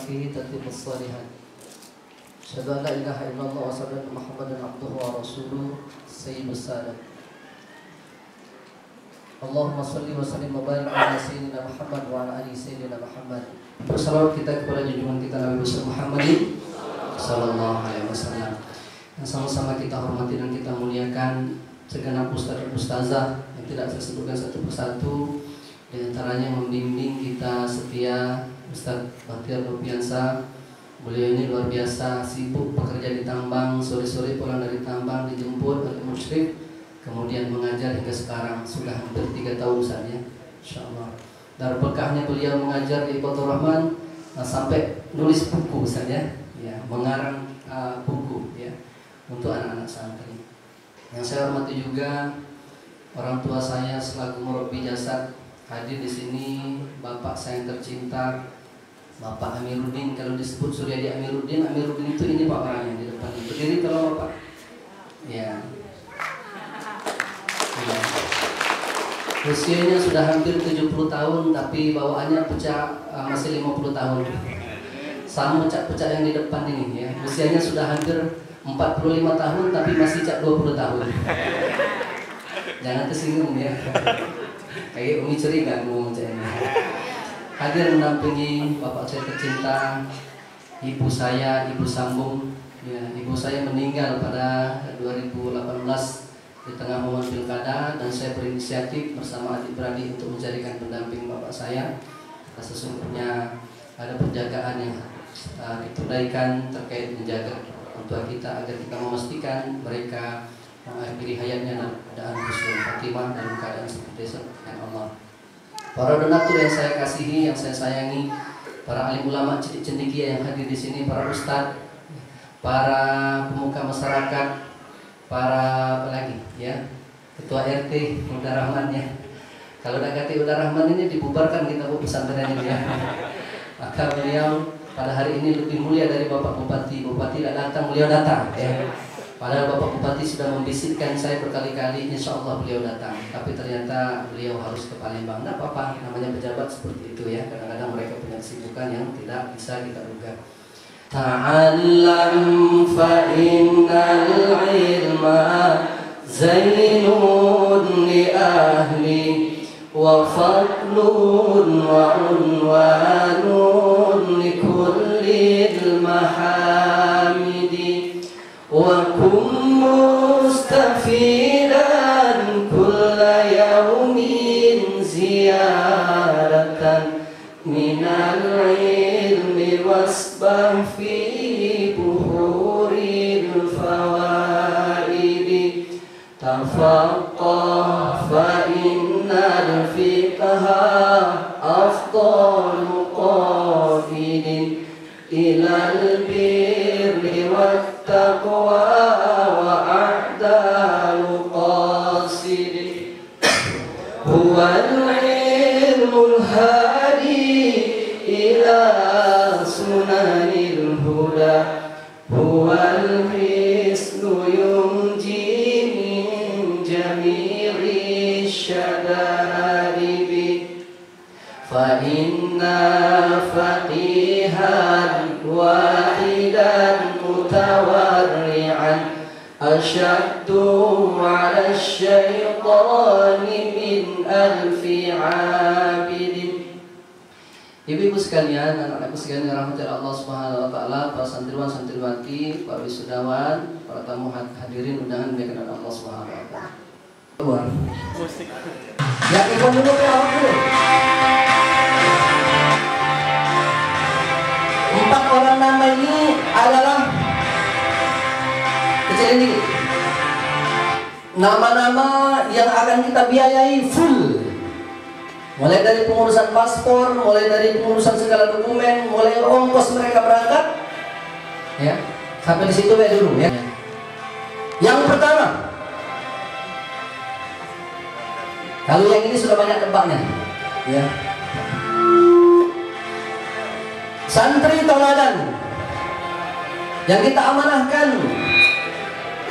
fihi tatimmus shalihat. Asyhadu an la ilaha illallah wa asyhadu anna Muhammadan abduhu wa rasuluh sayyidus sadat. Allahumma salli wa sallim wa barik ala sayyidina Muhammad wa ala ali sayyidina Muhammad. Bersalawat kita kepada junjungan kita Nabi besar Muhammadin sallallahu alaihi wasallam. Yang sama-sama kita hormati dan kita muliakan segenap ustaz dan ustazah yang tidak saya sebutkan satu persatu. Di antaranya membimbing kita setia Ustaz Bahtiar Nurbiansa. Beliau ini luar biasa sibuk bekerja di tambang, sore-sore pulang dari tambang dijemput oleh musyrif, kemudian mengajar hingga sekarang sudah hampir 3 tahun saja, insyaallah. Dan berkahnya beliau mengajar di Ibadur Rahman sampai nulis buku saja, ya, mengarang buku ya untuk anak-anak santri. Yang saya hormati juga orang tua saya selaku murabbi jasad hadir di sini, bapak saya yang tercinta, Bapak Amiruddin. Kalau disebut Suryadi Amiruddin, Amiruddin itu ini Pak orangnya di depan. Berdiri kalau Bapak. Ya. Ya. Usianya sudah hampir 70 tahun, tapi bawaannya pecah masih 50 tahun. Sama pecah-pecah yang di depan ini ya. Usianya sudah hampir 45 tahun, tapi masih cak 20 tahun. Jangan tersinggung ya. Kayak Umi curiga ngomong macam ini. Hadir mendampingi bapak saya tercinta, ibu saya, Ibu Sambung. Ya, ibu saya meninggal pada 2018 di tengah momen pilkada, dan saya berinisiatif bersama adik-beradik untuk mencarikan pendamping bapak saya. Karena sesungguhnya ada penjagaan yang ditunaikan terkait menjaga orang tua kita agar kita memastikan mereka mengakhiri hayatnya dalam keadaan husnul khatimah, dalam keadaan seperti Allah. Para donatur yang saya kasihi, yang saya sayangi, para alim ulama cendekia yang hadir di sini, para ustadz, para pemuka masyarakat, para apalagi ya, ketua RT Uda Rahman ya. Kalau udah ganti Uda Rahman ini dibubarkan kita bu pesantren ini ya. Maka beliau pada hari ini lebih mulia dari Bapak Bupati. Bupati tidak datang, beliau datang ya. Padahal Bapak Bupati sudah membisikkan saya berkali-kali, insya Allah beliau datang. Tapi ternyata beliau harus ke Palembang. Tidak apa-apa, namanya pejabat seperti itu ya. Kadang-kadang mereka punya kesibukan yang tidak bisa kita duga. Ta'allam fa innal ilma zainun li ahli wa fadlun wa unwanun li kulli mahamidi wa kum mustafidan kulla yawmin ziyaratan minal ilmi wasbah fi buhuril fawaidi tafaqqah fa innal fiqha afdalu qafidin ilal birri wat taqwa wa a'dalu qasidin huwal ilmul hadi ila sunanil huda huwal hisnu yunji min jami'i syadaibi fa inna faqihan wahidan mutawarri'an asyaddu 'ala syaitani min alfi 'abidin. Ibu-ibu sekalian, anak-anakku sekalian yang rahmati Allah Subhanahu wa taala, para santriwan santriwati, para wisudawan, para tamu hadirin undangan dimuliakan Allah Subhanahu wa taala. Musik. Ya, ikut dulu ke awak dulu. 4 orang nama ini adalah kecil ini. Nama-nama yang akan kita biayai full. Mulai dari pengurusan paspor, mulai dari pengurusan segala dokumen, mulai ongkos mereka berangkat, ya, sampai di situ ya dulu ya. Yang pertama, kalau yang ini sudah banyak tebaknya, ya. Santri tauladan yang kita amanahkan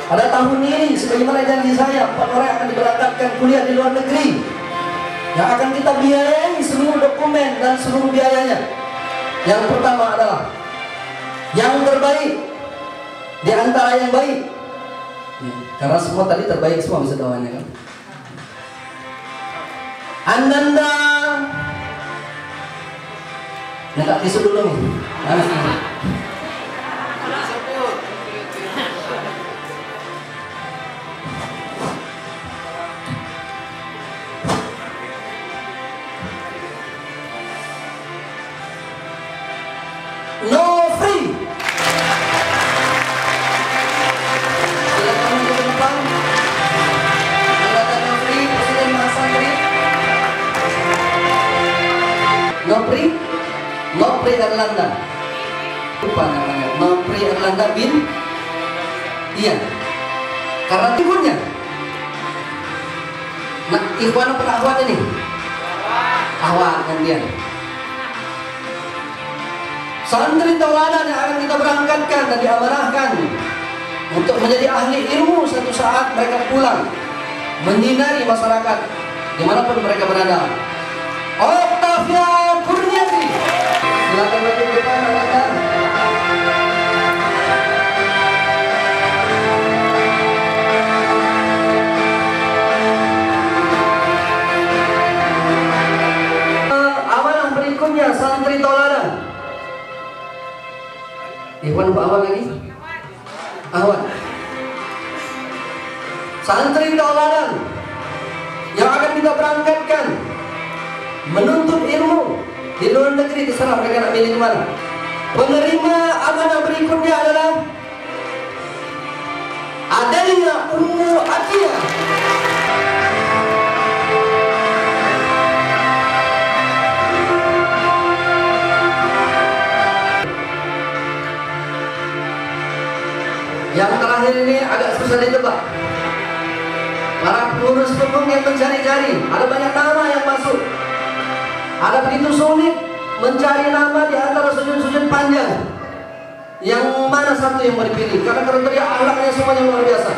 pada tahun ini, sebagaimana janji saya, 4 orang akan diberangkatkan kuliah di luar negeri, yang akan kita biayai seluruh dokumen dan seluruh biayanya. Yang pertama adalah yang terbaik di antara yang baik. Ya, karena semua tadi terbaik semua bisa doanya kan. Ananda, nak tisu dulu nih. No free. Silakan ke depan. Silakan no free, Presiden Mahasantri. No free, no free Erlangga. Lupa namanya. No free Erlangga bin. Iya. Karena ibunya. Nah, ikhwan apa akhwat ini? Akhwat gantian. Santri tauladan yang akan kita berangkatkan dan diamanahkan untuk menjadi ahli ilmu suatu saat mereka pulang menyinari masyarakat dimanapun mereka berada. Octavia Kurniati, silakan maju ke depan anak-anak. Amanah berikutnya santri tauladan. Ikhwan Pak Awan lagi? Awan. Santri tauladan yang akan kita berangkatkan menuntut ilmu di luar negeri, terserah mereka nak milih kemana. Penerima amanah berikutnya adalah Adelia Ummu Atia. Yang terakhir ini agak susah ditebak. Para pengurus pemung yang mencari-cari, ada banyak nama yang masuk. Ada begitu sulit mencari nama di antara sujud-sujud panjang. Yang mana satu yang mau dipilih? Karena kriteria akhlaknya semuanya luar biasa.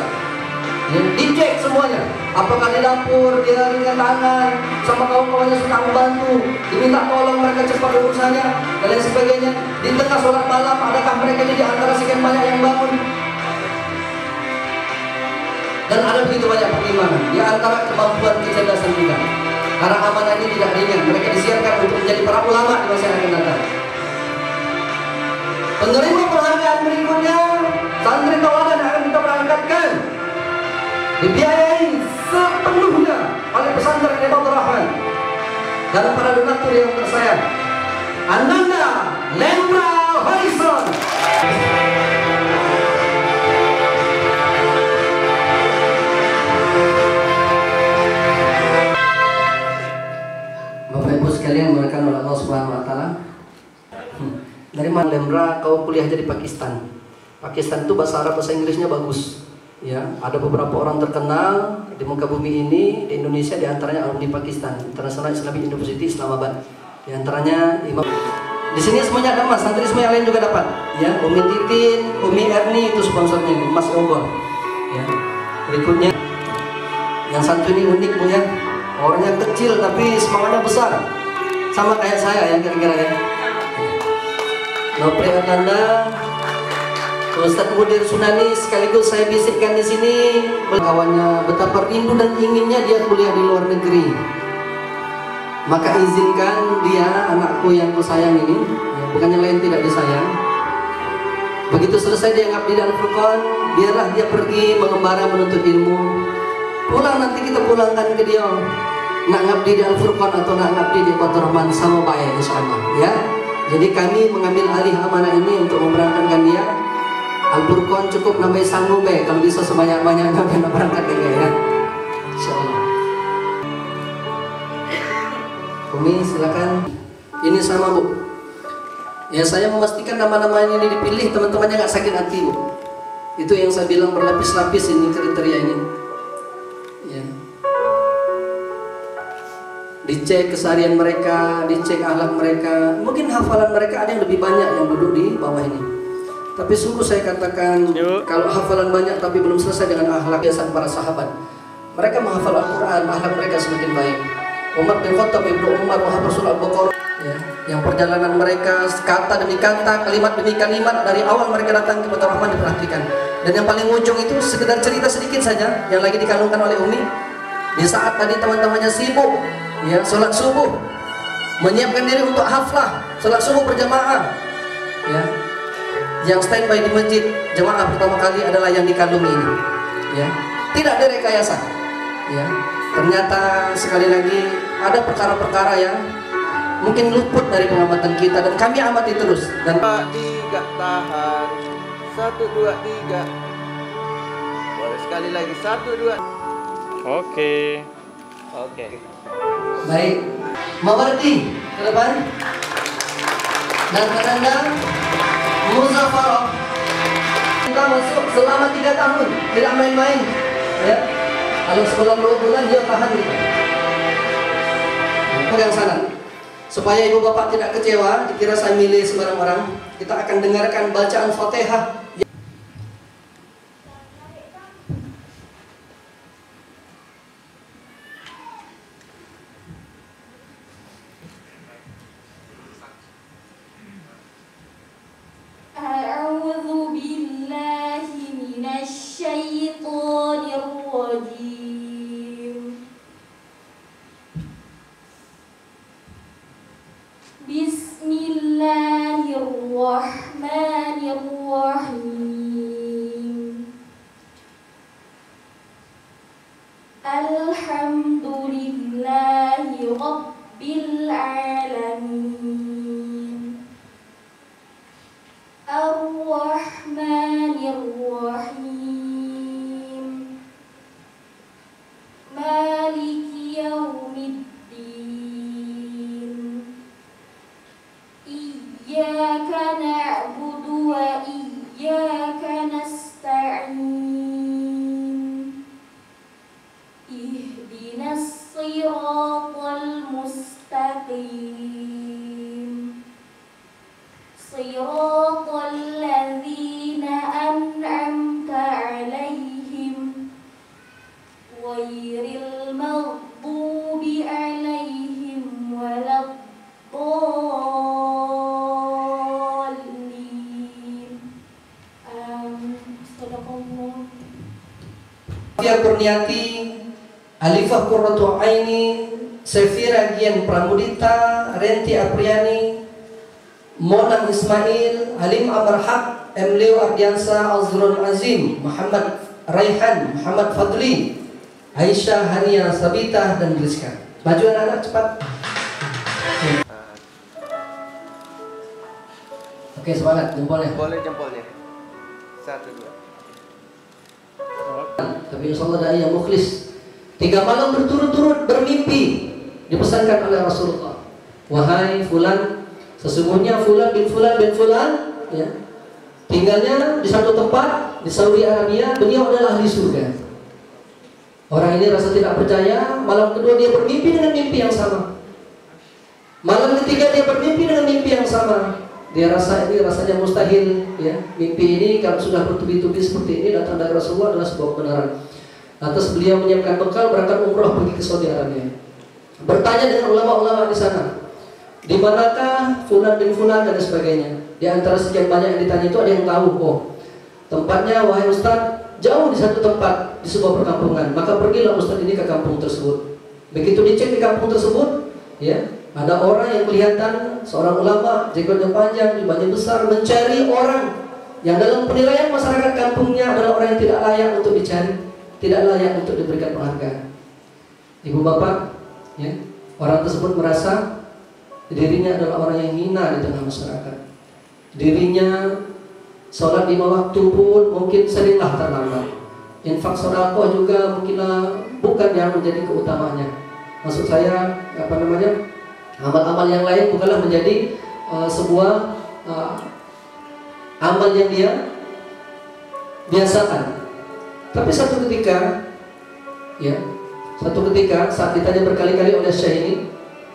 Dicek semuanya. Apakah di dapur, dia ringan tangan, sama kawan-kawannya suka membantu, diminta tolong mereka cepat urusannya, dan lain sebagainya. Di tengah sholat malam, adakah mereka di antara sekian banyak yang bangun? Dan ada begitu banyak pertimbangan di antara kemampuan kecerdasan kita. Karena amanah ini tidak ringan, mereka disiapkan untuk menjadi para ulama di masa yang akan datang. Penerima penghargaan berikutnya santri tauladan yang akan kita berangkatkan dibiayai sepenuhnya oleh pesantren Ibadur Rahman dan para donatur yang tersayang. Ananda Lembra Horizon. Sekalian mereka oleh Allah Subhanahu Wa Taala. Dari mana Lembra kau kuliah aja di Pakistan? Pakistan itu bahasa Arab bahasa Inggrisnya bagus. Ya, ada beberapa orang terkenal di muka bumi ini di Indonesia, di antaranya alumni Pakistan, International Islamic University Islamabad. Di antaranya Imam. Di sini semuanya ada Mas, santri semua yang lain juga dapat. Ya, Umi Titin, Umi Erni itu sponsornya, Mas Obor. Ya. Berikutnya yang satu ini unik Bu ya. Orangnya kecil tapi semangatnya besar. Sama kayak saya ya kira-kira ya. Nopri Ananda, Ustadz Mudir Sunani, sekaligus saya bisikkan di sini kawannya betapa rindu dan inginnya dia kuliah di luar negeri. Maka izinkan dia, anakku yang kusayang ini, ya, bukannya lain tidak disayang. Begitu selesai dia ngabdi di Al-Furqan, biarlah dia pergi mengembara menuntut ilmu. Pulang nanti kita pulangkan ke dia. Nak ngabdi di Al-Furqan atau nak ngabdi di Ibadur Rahman sama baik insyaallah ya. Jadi kami mengambil alih amanah ini untuk memberangkatkan dia. Al-Furqan cukup namanya sanggup kalau bisa sebanyak-banyaknya kita berangkat dengan ya. Insyaallah. Umi silakan. Ini sama Bu. Ya saya memastikan nama-nama ini dipilih teman-temannya nggak sakit hati Bu. Itu yang saya bilang berlapis-lapis ini kriteria ini. Ya. Dicek keseharian mereka, dicek akhlak mereka. Mungkin hafalan mereka ada yang lebih banyak yang duduk di bawah ini. Tapi sungguh saya katakan, kalau hafalan banyak tapi belum selesai dengan akhlak biasa para sahabat. Mereka menghafal Al-Quran, akhlak mereka semakin baik. Umar bin Khattab, Ibnu Umar, Muhammad Rasul Al-Baqarah. Ya. yang perjalanan mereka kata demi kata, kalimat demi kalimat dari awal mereka datang ke Baitur Rahman diperhatikan. Dan yang paling ujung itu sekedar cerita sedikit saja yang lagi dikalungkan oleh Umi. Di saat tadi teman-temannya sibuk ya sholat subuh, menyiapkan diri untuk haflah sholat subuh berjamaah ya, yang standby di masjid jemaah pertama kali adalah yang dikalungi ini ya, tidak ada rekayasa ya. Ternyata sekali lagi ada perkara-perkara yang mungkin luput dari pengamatan kita dan kami amati terus. Dan 3 tahan 1 2 3 boleh sekali lagi 1 2. Oke. Baik, Mawardi ke depan dan penanda Muzafarah. Kita masuk selama 3 tahun, tidak main-main ya. Kalau sekolah 2 bulan dia tahan gitu. Pegang sana supaya ibu bapak tidak kecewa dikira saya milih sembarang orang. Kita akan dengarkan bacaan Fatihah. A'udzu billahi minasy syaithanir rajim. Bismillahirrahmanirrahim. Alhamdulillahi rabbil alamin. Ar-Rahmanir-Rahim. Maliki yaumiddin. Iyyaka na'budu wa iyyaka nasta'in. Ihdinas siratal mustaqim. Siratal ladzina an'amta 'alaihim ghairil maghdubi 'alaihim waladdallin. Sadaqallah. Fia Kurniati, Alifah Qurratu Aini, Sefira Gian Pramudita, Renti Apriani, Monang Ismail, Halim Abarhaq, Emleo Ardiansa, Azrul Azim, Muhammad Raihan, Muhammad Fadli, Aisyah Hania Sabita, dan Rizka. Maju anak-anak cepat. Oke, semangat jempolnya. Boleh jempolnya. 1 2. Tapi insya Allah dai yang mukhlis. 3 malam berturut-turut bermimpi dipesankan oleh Rasulullah. Wahai fulan, sesungguhnya fulan bin fulan ya, tinggalnya di satu tempat di Saudi Arabia, beliau adalah ahli surga. Orang ini rasa tidak percaya. Malam kedua dia bermimpi dengan mimpi yang sama. Malam ketiga dia bermimpi dengan mimpi yang sama. Dia rasa ini rasanya mustahil ya. Mimpi ini kalau sudah bertubi-tubi seperti ini datang dari Rasulullah adalah sebuah kebenaran. Lantas beliau menyiapkan bekal berangkat umroh pergi ke Saudi Arabia. Bertanya dengan ulama-ulama di sana, di manakah fulan bin fulan dan sebagainya. Di antara sekian banyak yang ditanya itu ada yang tahu, oh tempatnya wahai Ustaz jauh di satu tempat di sebuah perkampungan. Maka pergilah Ustaz ini ke kampung tersebut. Begitu dicek di kampung tersebut, ya ada orang yang kelihatan seorang ulama, jenggotnya panjang, jubahnya besar, mencari orang yang dalam penilaian masyarakat kampungnya adalah orang yang tidak layak untuk dicari, tidak layak untuk diberikan penghargaan. Ibu bapak, ya, orang tersebut merasa dirinya adalah orang yang hina di tengah masyarakat. Dirinya sholat 5 waktu pun mungkin seringlah terlambat. Infak sedekah juga mungkinlah bukan yang menjadi keutamaannya. Maksud saya amal-amal yang lain bukanlah menjadi sebuah amal yang dia biasakan. Tapi satu ketika saat ditanya berkali-kali oleh Syekh ini,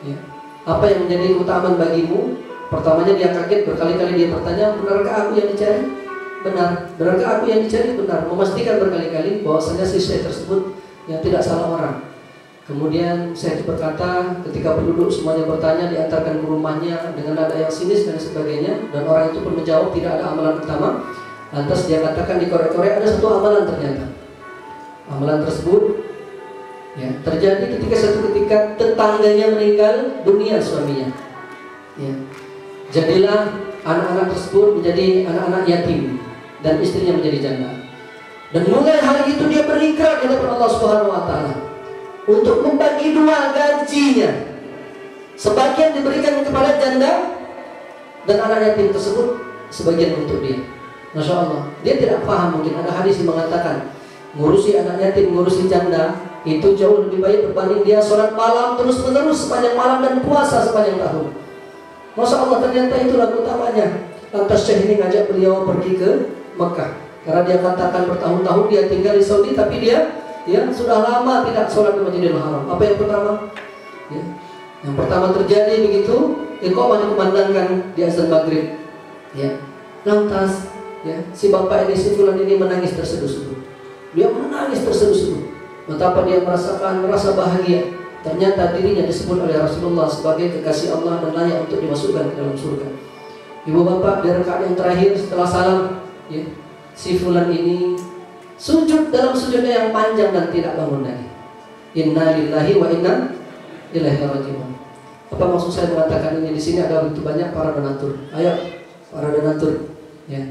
ya, apa yang menjadi keutamaan bagimu? Pertamanya dia kaget, berkali-kali dia bertanya, benarkah aku yang dicari? Benar. Benarkah aku yang dicari? Benar. Memastikan berkali-kali bahwasanya si Syekh tersebut yang tidak salah orang. Kemudian saya berkata, ketika penduduk semuanya bertanya, diantarkan ke rumahnya dengan nada yang sinis dan sebagainya, dan orang itu pun menjawab tidak ada amalan utama. Lantas dia katakan dikorek-korek, ada satu amalan ternyata. Amalan tersebut ya, terjadi ketika tetangganya meninggal dunia suaminya. Ya. Jadilah anak-anak tersebut menjadi anak-anak yatim dan istrinya menjadi janda. Dan mulai hari itu dia berikrar di hadapan Allah Subhanahu wa taala untuk membagi dua gajinya. Sebagian diberikan kepada janda dan anak yatim tersebut, sebagian untuk dia. Masya Allah, dia tidak paham, mungkin ada hadis yang mengatakan ngurusi anak yatim, ngurusi janda itu jauh lebih baik berbanding dia sholat malam terus menerus sepanjang malam dan puasa sepanjang tahun. Masya Allah, ternyata itulah utamanya. Lantas Syekh ini ngajak beliau pergi ke Mekah, karena dia katakan bertahun-tahun dia tinggal di Saudi, tapi dia sudah lama tidak sholat di Masjidil Haram. Apa yang pertama? Ya. Yang pertama terjadi begitu, iqamah dikumandangkan di azan maghrib. Ya. Lantas, ya, si bapak ini, si fulan ini menangis terseduh-seduh. Dia menangis terseduh-seduh. Betapa dia merasa bahagia. Ternyata dirinya disebut oleh Rasulullah sebagai kekasih Allah dan layak untuk dimasukkan ke dalam surga. Ibu bapak, di rakaat yang terakhir setelah salam, ya, si fulan ini sujud dalam sujudnya yang panjang dan tidak bangun lagi. Inna lillahi wa inna ilaihi raji'un. Apa maksud saya mengatakan ini? Di sini ada begitu banyak para donatur. Ayo, para donatur, ya.